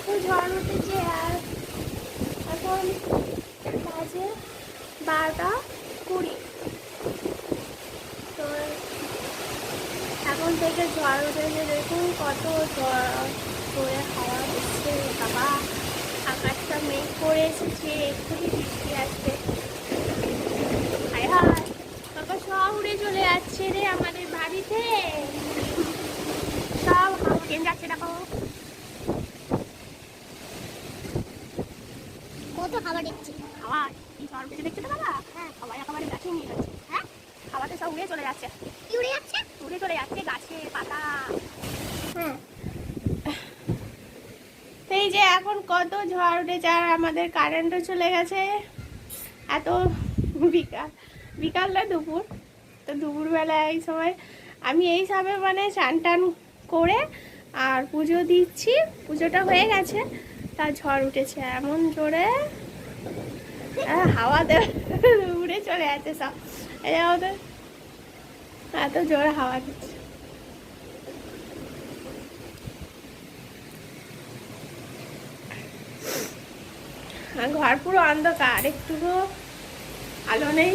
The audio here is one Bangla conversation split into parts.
এত ঝড় উঠেছে। আর এখন বাজে 12:20। তো এখন থেকে ঝড় উঠেছে, দেখুন কত জোরে হাওয়া দিচ্ছে বাবা। আকাশটা মেঘ করে এসেছে, এক্ষুনি বৃষ্টি আসবে। হায় হায় বাবা, সব উড়ে চলে যাচ্ছে রে আমাদের বাড়িতে, সব ট্রেন যাচ্ছে দেখো। কত হাওয়া দেখছি। হাওয়া কি ঝড় উঠেছে দেখছো তো বাবা? হ্যাঁ, হাওয়ায় একেবারে গাছে নিয়ে যাচ্ছে। হ্যাঁ, হাওয়াতে সব উড়ে চলে যাচ্ছে। কি উড়ে যাচ্ছে? উড়ে চলে যাচ্ছে গাছে পাতা। হ্যাঁ, এই যে এখন কত ঝড় উঠেছে, আর আমাদের কারেন্টও চলে গেছে। এত বিকাল না দুপুর, তো দুপুরবেলা এই সময় আমি এই সবে মানে স্নান টান করে আর পুজো দিচ্ছি, পুজোটা হয়ে গেছে, তা ঝড় উঠেছে এমন জোরে, হাওয়া উড়ে চলে যাচ্ছে সব। এই আমাদের এত জোরে হাওয়া দিচ্ছে। আর ঘর পুরো অন্ধকার, একটুকু আলো নেই,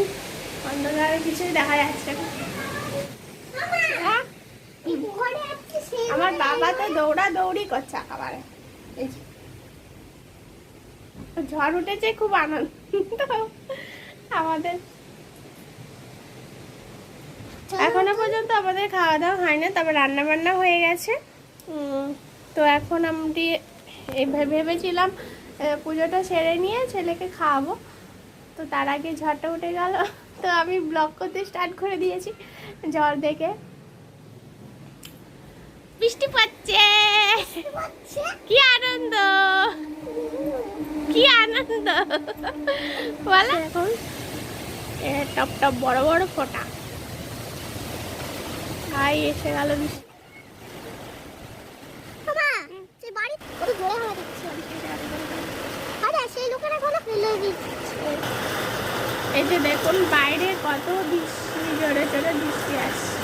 অন্ধকারে কিছুই দেখা যাচ্ছে না। হ্যাঁ? আমার বাবা তো দৌড়াদৌড়ি করছে একেবারে। এই যে ঝড় উঠেছে, খুব আনন্দ আমাদের। এখনো পর্যন্ত আমাদের খাওয়া দাওয়া হয় না, তবে রান্না বান্না হয়ে গেছে। তো এখন আমি ভেবেছিলাম পুজোটা সেরে নিয়ে ছেলেকে খাওয়াবো, তো তার আগে ঝড়টা উঠে গেল। তো আমি ব্লগ করতে স্টার্ট করে দিয়েছি ঝড় দেখে। বৃষ্টি পড়ছে, কি আনন্দ, কি আনন্দ বলো। এখন টপ টপ বড় বড় ফোঁটা। ভাই এসে গেল বৃষ্টি। বাবা, সেই বাড়ি কত জোরে হাওয়া দিচ্ছে। আরে সেই লোকেরা কোনো ফেলে দিচ্ছে। এই যে দেখুন বাইরে কত বৃষ্টি, জোরে জোরে বৃষ্টি আসছে।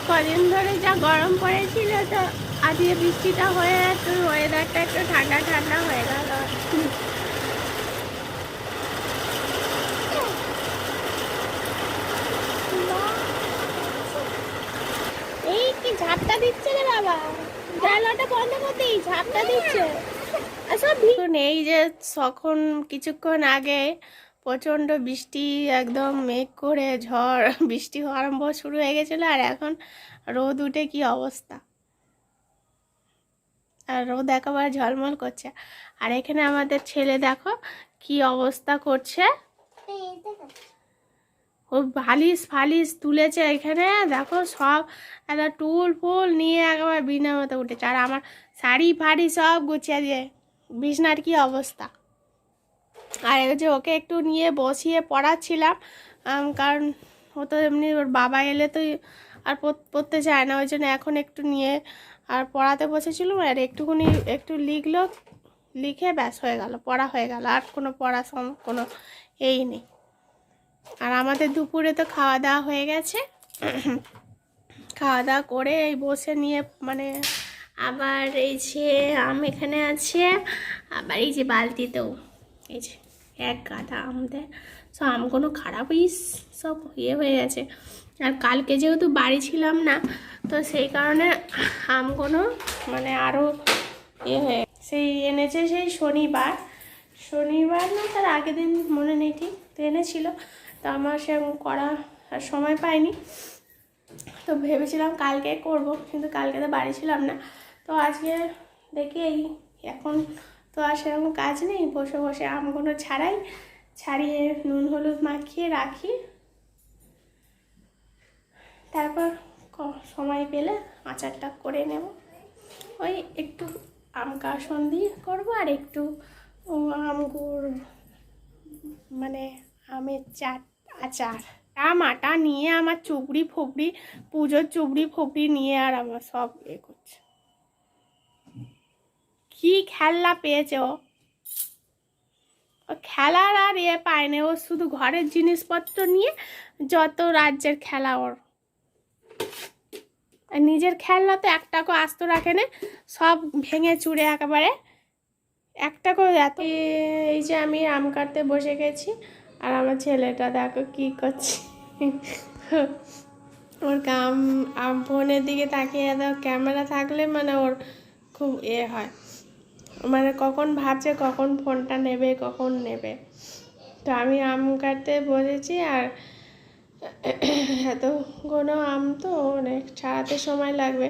কদিন ধরে যা গরম পড়েছিল, তো আজকে বৃষ্টিটা হয়ে একটু ওয়েদারটা একটু ঠান্ডা ঠান্ডা হয়ে গেল। এই কি ঝাপটা দিচ্ছে রে বাবা, জানলাটা বন্ধ করতেই ঝাপটা দিচ্ছে। আচ্ছা এই যে তখন কিছুক্ষণ আগে প্রচণ্ড বৃষ্টি, একদম মেঘ করে ঝড় বৃষ্টি আরম্ভ শুরু হয়ে গেছিলো, আর এখন রোদ উঠে কি অবস্থা, আর রোদ একেবারে ঝলমল করছে। আর এখানে আমাদের ছেলে দেখো কি অবস্থা করছে, ও বালিশ ফালিশ তুলেছে এখানে দেখো, সব একটা টুল ফুল নিয়ে একেবারে বিনা মতো উঠেছে। আর আমার শাড়ি ফাড়ি সব গুছিয়ে দিয়ে, বিছনার কি অবস্থা। আর এই যে ওকে একটু নিয়ে বসিয়ে পড়াচ্ছিলাম, কারণ ও তো এমনি ওর বাবা এলে তো আর পড়তে চায় না, ওই জন্য এখন একটু নিয়ে আর পড়াতে বসেছিলাম। আর একটুখানি একটু লিখলো, লিখে ব্যাস হয়ে গেল, পড়া হয়ে গেল, আর কোনো পড়ার কোনো এই নেই। আর আমাদের দুপুরে তো খাওয়া দাওয়া হয়ে গেছে, খাওয়া দাওয়া করে এই বসে নিয়ে মানে আবার এই যে আম এখানে আছে, আবার এই যে বালতিতেও এই যে এক গাদা আম দেয়, সব আমগুলো খারাপ সব ইয়ে হয়ে গেছে। আর কালকে যেহেতু বাড়ি ছিলাম না, তো সেই কারণে আমগুলো মানে আরও ইয়ে হয়ে সেই এনেছে সেই শনিবার না তার আগের দিন মনে নেই ঠিক, তো এনেছিল, তো আমার সেরকম করা আর সময় পাইনি, তো ভেবেছিলাম কালকে করব, কিন্তু কালকে তো বাড়ি ছিলাম না। তো আজকে দেখি এই এখন তো আর সেরকম কাজ নেই, বসে বসে আমগুলো ছাড়িয়ে নুন হলুদ মাখিয়ে রাখি, তারপর সময় পেলে আচারটা করে নেব। ওই একটু আম কাসন্দি করবো, আর একটু আম গুড় মানে আমের আচার। আম আটা নিয়ে আমার চুবড়ি ফুবড়ি, পুজোর চুবড়ি ফুবড়ি নিয়ে আর আমার সব এ করছে। কি খেলনা পেয়েছে ও খেলার আর এ পায় না, ও শুধু ঘরের জিনিসপত্র নিয়ে যত রাজ্যের খেলা ওর। আর নিজের খেলনা তো একটাকেও আস্ত রাখে না, সব ভেঙে চুরে একেবারে একটাকেও এত। এই যে আমি আম কাটতে বসে গেছি, আর আমার ছেলেটা দেখো কি করছে। ওর আম আম ফোনের দিকে তাকিয়ে দাও, ক্যামেরা থাকলে মানে ওর খুব হয়, মানে কখন ভাবছে কখন ফোনটা নেবে কখন নেবে। তো আমি আম কাটতে বসেছি, আর এতগুলো আম তো অনেক ছাড়াতে সময় লাগবে।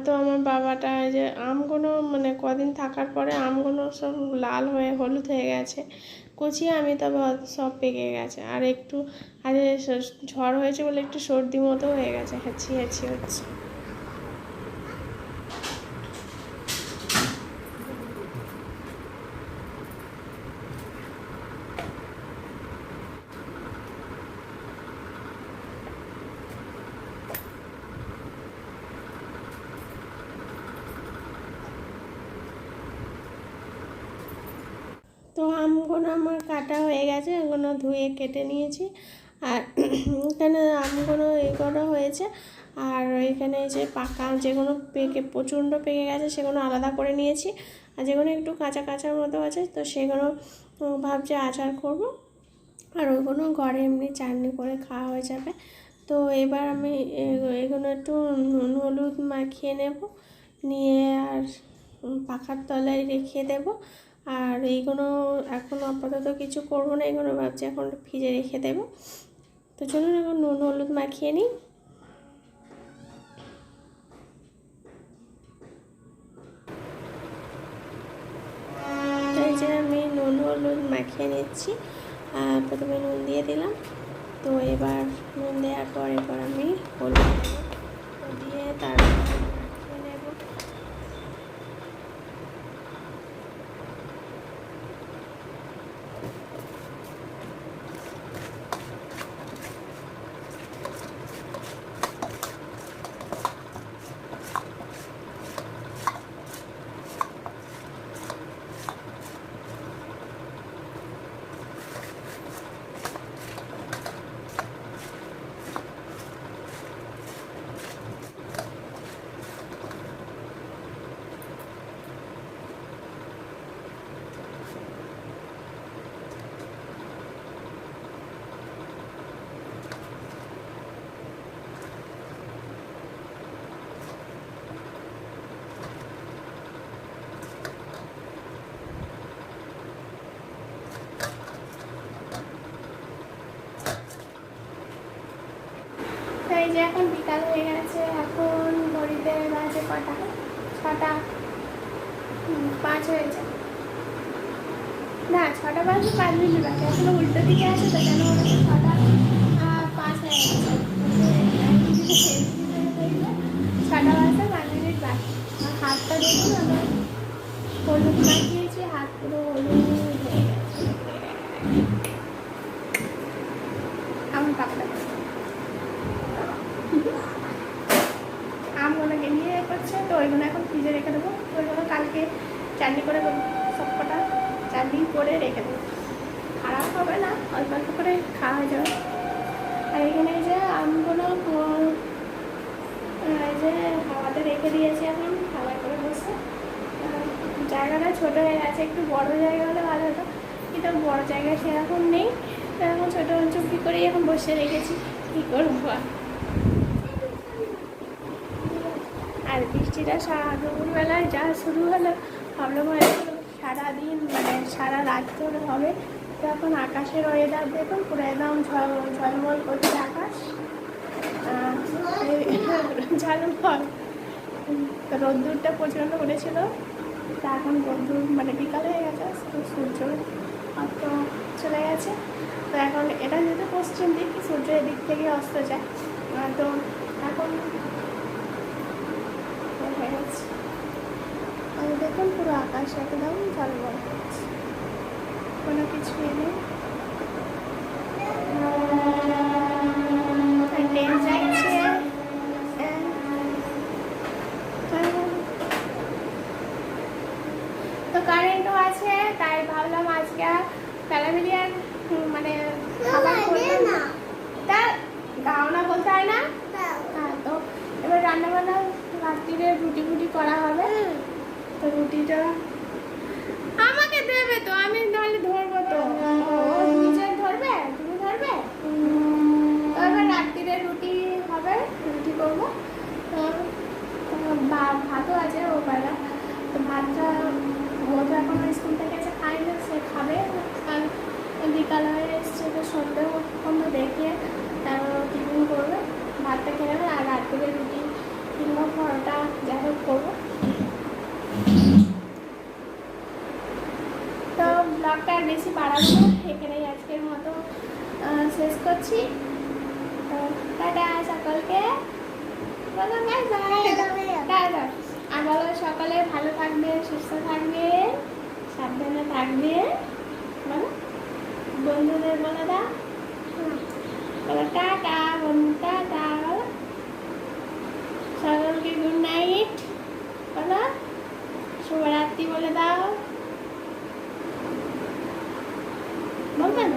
তো আমার বাবাটা যে আমগুলো মানে কদিন থাকার পরে আমগুলো সব লাল হয়ে হলুদ হয়ে গেছে, কচি আমি, তবে সব পেকে গেছে। আর একটু আজ ঝড় হয়েছে বলে একটু সর্দি মতো হয়ে গেছে, হাঁচি হাঁচি হচ্ছে। তো আমগুলো আমার কাটা হয়ে গেছে, ওগুলো ধুয়ে কেটে নিয়েছি। আর এখানে আমগুলো এগুলো হয়েছে, আর এখানে যে পাকা যেগুলো পেকে প্রচণ্ড পেকে গেছে সেগুলো আলাদা করে নিয়েছি, আর যেগুলো একটু কাঁচা কাঁচার মতো আছে তো সেগুলো ভাবছি আচার করব, আর ওইগুলো ঘরে এমনি চাটনি করে খাওয়া হয়ে যাবে। তো এবার আমি এগুলো একটু নুন হলুদ মাখিয়ে নেব, নিয়ে আর পাখার তলায় রেখে দেব। আর এইগুলো এখন আপাতত কিছু করবো না, এগুলো ভাবছি এখন ফ্রিজে রেখে দেবো। তো চলুন এখন নুন হলুদ মাখিয়ে নিই। এই যে আমি নুন হলুদ মাখিয়ে নিচ্ছি, প্রথমে নুন দিয়ে দিলাম। তো এবার নুন দেওয়ার পর এবার আমি হলুদ দিয়ে তারপর মাখিয়ে নেব। এই যে এখন বিকাল হয়ে গেছে, এখন ঘড়িতে বাজে কটা, 6টা 5 হয়েছে, না 6টা বাজে 5 মিনিট বাকি, এখনো উল্টো দিকে আছে তো কেন 6টা 5 হয়ে গেছে। 6টা বাজে 5 মিনিট বাকি। আর হাতটা দেখুন, আমার হলুদ মাখিয়েছি, হাত পুরো হলুদ হয়ে গেছে। আমার পাকটা আমগুলোকে নিয়ে করছে, তো ওইগুলো এখন ফ্রিজে রেখে দেবো। তো ওইগুলো কালকে চাটনি করে সব কটা চাটনি করে রেখে দেবো, খারাপ হবে না, অল্প অল্প করে খাওয়া হয়ে যাবে। আর এখানে যে আমগুলো এই যে হাওয়াতে রেখে দিয়েছি, এখন হাওয়া করে বসে। জায়গাটা ছোটো হয়ে গেছে, একটু বড় জায়গা হলে ভালো হতো, কিন্তু বড় জায়গায় সেরকম নেই। তো এখন ছোটো চুপি করেই এখন বসে রেখেছি, কী করবো। আর বৃষ্টিটা দুপুরবেলায় যা শুরু হলো, ভাবলাম হয়তো সারাদিন মানে সারা রাত ধরে হবে। তখন আকাশের ওয়েদার দেখুন পুরো একদম ঝলমল করছে আকাশ, ঝলমল। রোদ্দুরটা প্রচণ্ড উঠেছিল, তা এখন রোদ্দুর মানে বিকাল হয়ে গেছে, সূর্য অস্ত চলে গেছে। তো এখন এটা যেহেতু পশ্চিম দিক, সূর্য এদিক থেকে অস্ত যায়, তো এখন হয়ে গেছে। আমি দেখুন পুরো আকাশ একদম ঝলমল করছে, কোনো কিছুই নেই। ট্রেন যাচ্ছে, তো কারেন্টও আছে, তাই ভাবলাম আজকে ফ্যামিলি আর মানে খাবার করবো না, তা গাওনা বলতে হয় না। হ্যাঁ, তো রাত্রিরে রুটি ফুটি করা হবে। তো রুটিটা আমাকে দেবে তো, আমি তাহলে ধরবো তো। ও নিচে ধরবে, তুমি ধরবে। তো এবার রাত্রিরে রুটি হবে, রুটি করবো। তো ভাতও আছে ও বেলা, তো ভাতটা ও তো এখনো স্কুল থেকে এসে খাইনি, সে খাবে। আর বিকাল হয়ে এসছে, তো সন্ধ্যে পর্যন্ত দেখিয়ে তারপর টিফিন করবে, ভাতটা খেয়ে নেবে। আর রাত্রিরে রুটি কিংবা পরোটা যাই হোক করবো। তো ব্লগটা আর বেশি বাড়াবো না, এখানেই আজকের মতো শেষ করছি। তো টাটা সকলকে, বলো বাই বাই, টাটা। আর বলো সকালে ভালো থাকবে, সুস্থ থাকবে, সাবধানে থাকবে, বলো বন্ধুদের বলে দাও, বলো টাটা বন্ধু, টাটা বলো সকলকে, গুড নাইট বলো, শুভরাত্রি বলে দাও। বলবেন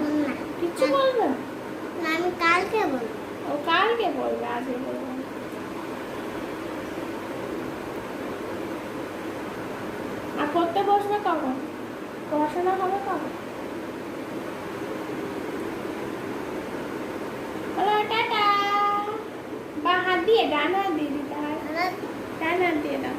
কিচ্ছু বলবেন না, আমি কালকে বলবো। ও কালকে বলবে, আজকে বলবে না। আর পড়তে বসবে কখন, পড়াশোনা হবে কখন, বলো টাটা। বা হাত দিয়ে, ডান হাত দিয়ে দিতে হয়, ডান হাত দিয়ে দাও।